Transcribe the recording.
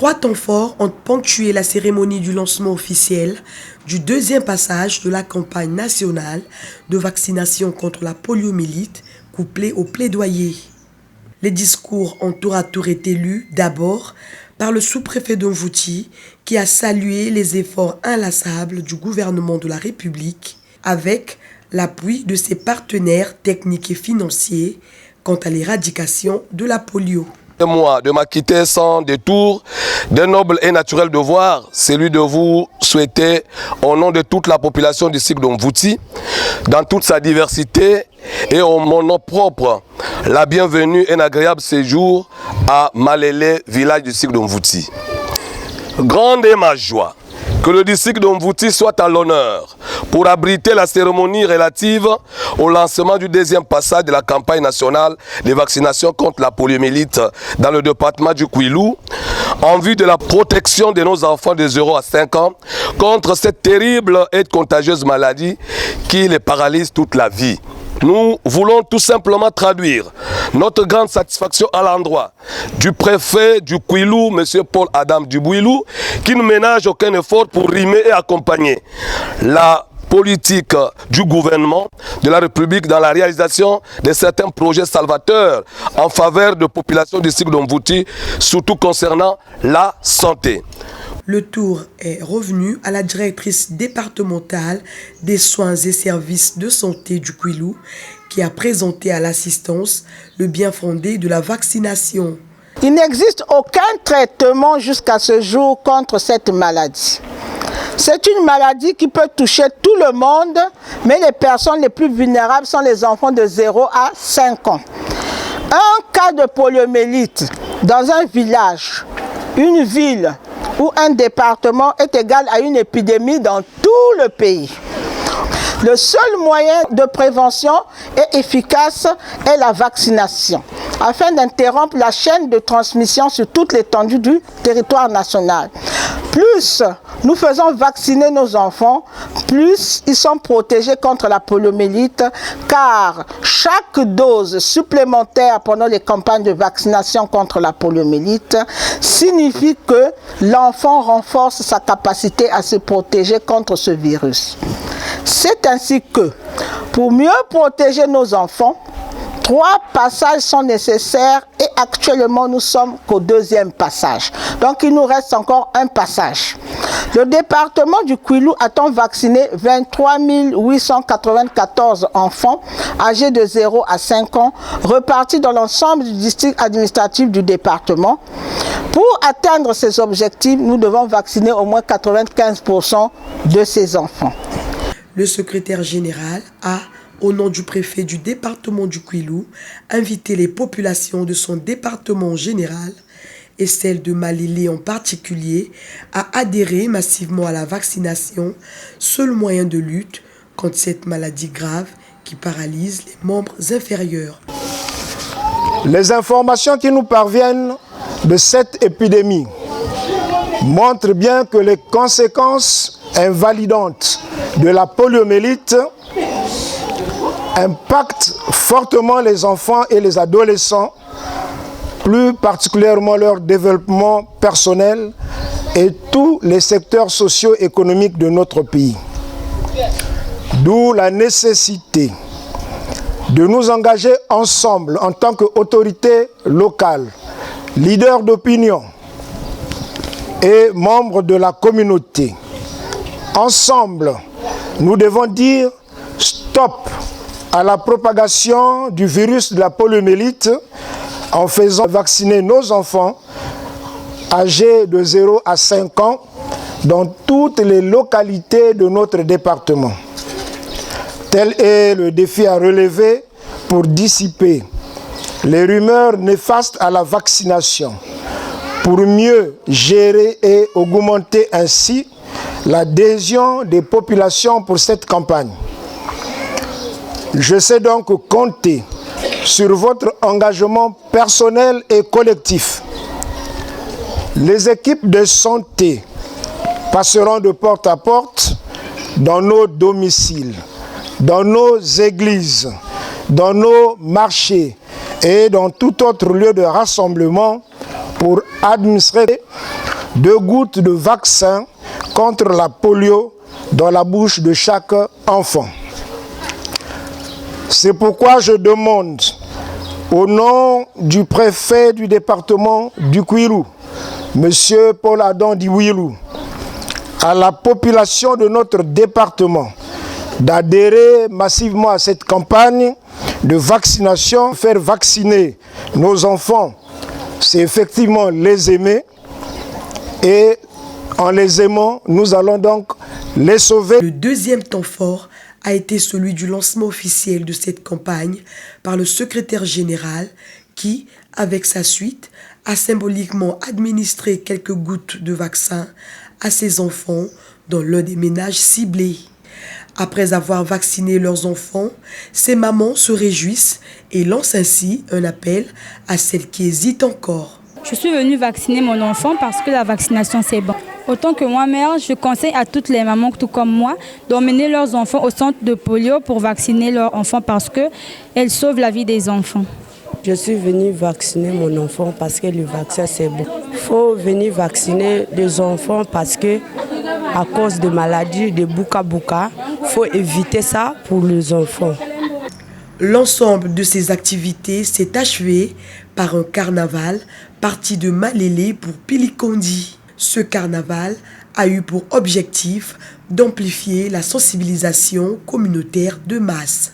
3 temps forts ont ponctué la cérémonie du lancement officiel du deuxième passage de la campagne nationale de vaccination contre la poliomyélite, couplée au plaidoyer. Les discours ont tour à tour été lus d'abord par le sous-préfet de Mvouti, qui a salué les efforts inlassables du gouvernement de la République avec l'appui de ses partenaires techniques et financiers quant à l'éradication de la polio. Moi, de m'acquitter sans détour d'un noble et naturel devoir, celui de vous souhaiter, au nom de toute la population du cycle de Mvouti, dans toute sa diversité et en mon nom propre, la bienvenue et un agréable séjour à Malélé, village du cycle de Mvouti. Grande est ma joie que le district de Mvouti soit à l'honneur pour abriter la cérémonie relative au lancement du deuxième passage de la campagne nationale de vaccination contre la poliomyélite dans le département du Kouilou, en vue de la protection de nos enfants de 0 à 5 ans contre cette terrible et contagieuse maladie qui les paralyse toute la vie. Nous voulons tout simplement traduire notre grande satisfaction à l'endroit du préfet du Kouilou, M. Paul Adam Dubouilou, qui ne ménage aucun effort pour rimer et accompagner la politique du gouvernement de la République dans la réalisation de certains projets salvateurs en faveur de populations du cycle de Mvouti, surtout concernant la santé. Le tour est revenu à la directrice départementale des soins et services de santé du Kouilou, qui a présenté à l'assistance le bien fondé de la vaccination. Il n'existe aucun traitement jusqu'à ce jour contre cette maladie. C'est une maladie qui peut toucher tout le monde, mais les personnes les plus vulnérables sont les enfants de 0 à 5 ans. Un cas de poliomyélite dans un village, une ville ou un département est égal à une épidémie dans tout le pays. Le seul moyen de prévention et efficace est la vaccination, afin d'interrompre la chaîne de transmission sur toute l'étendue du territoire national. Plus nous faisons vacciner nos enfants, plus ils sont protégés contre la poliomyélite, car chaque dose supplémentaire pendant les campagnes de vaccination contre la poliomyélite signifie que l'enfant renforce sa capacité à se protéger contre ce virus. C'est ainsi que, pour mieux protéger nos enfants, 3 passages sont nécessaires et actuellement nous sommes qu'au 2e passage. Donc il nous reste encore un passage. Le département du Kouilou a vacciné 23 894 enfants âgés de 0 à 5 ans, repartis dans l'ensemble du district administratif du département. Pour atteindre ces objectifs, nous devons vacciner au moins 95% de ces enfants. Le secrétaire général a, au nom du préfet du département du Kouilou, invité les populations de son département général et celles de Malélé en particulier à adhérer massivement à la vaccination, seul moyen de lutte contre cette maladie grave qui paralyse les membres inférieurs. Les informations qui nous parviennent de cette épidémie montrent bien que les conséquences invalidantes de la poliomyélite impactent fortement les enfants et les adolescents, plus particulièrement leur développement personnel et tous les secteurs socio-économiques de notre pays. D'où la nécessité de nous engager ensemble en tant qu'autorités locales, leaders d'opinion et membres de la communauté. Ensemble, nous devons dire stop à la propagation du virus de la poliomyélite en faisant vacciner nos enfants âgés de 0 à 5 ans dans toutes les localités de notre département. Tel est le défi à relever pour dissiper les rumeurs néfastes à la vaccination, pour mieux gérer et augmenter ainsi l'adhésion des populations pour cette campagne. Je sais donc compter sur votre engagement personnel et collectif. Les équipes de santé passeront de porte à porte dans nos domiciles, dans nos églises, dans nos marchés et dans tout autre lieu de rassemblement pour administrer 2 gouttes de vaccin contre la polio dans la bouche de chaque enfant. C'est pourquoi je demande au nom du préfet du département du Kwilu, M. Paul Adam Diwilou, à la population de notre département d'adhérer massivement à cette campagne de vaccination. Faire vacciner nos enfants, c'est effectivement les aimer, et en les aimant, nous allons donc les sauver. Le deuxième temps fort a été celui du lancement officiel de cette campagne par le secrétaire général qui, avec sa suite, a symboliquement administré quelques gouttes de vaccin à ses enfants dans l'un des ménages ciblés. Après avoir vacciné leurs enfants, ces mamans se réjouissent et lancent ainsi un appel à celles qui hésitent encore. Je suis venue vacciner mon enfant parce que la vaccination c'est bon. Autant que moi, mère, je conseille à toutes les mamans, tout comme moi, d'emmener leurs enfants au centre de polio pour vacciner leurs enfants parce qu'elles sauvent la vie des enfants. Je suis venue vacciner mon enfant parce que le vaccin c'est bon. Il faut venir vacciner les enfants parce que à cause de maladies de bouka-bouka, il faut éviter ça pour les enfants. L'ensemble de ces activités s'est achevé par un carnaval parti de Malélé pour Pilikondi. Ce carnaval a eu pour objectif d'amplifier la sensibilisation communautaire de masse.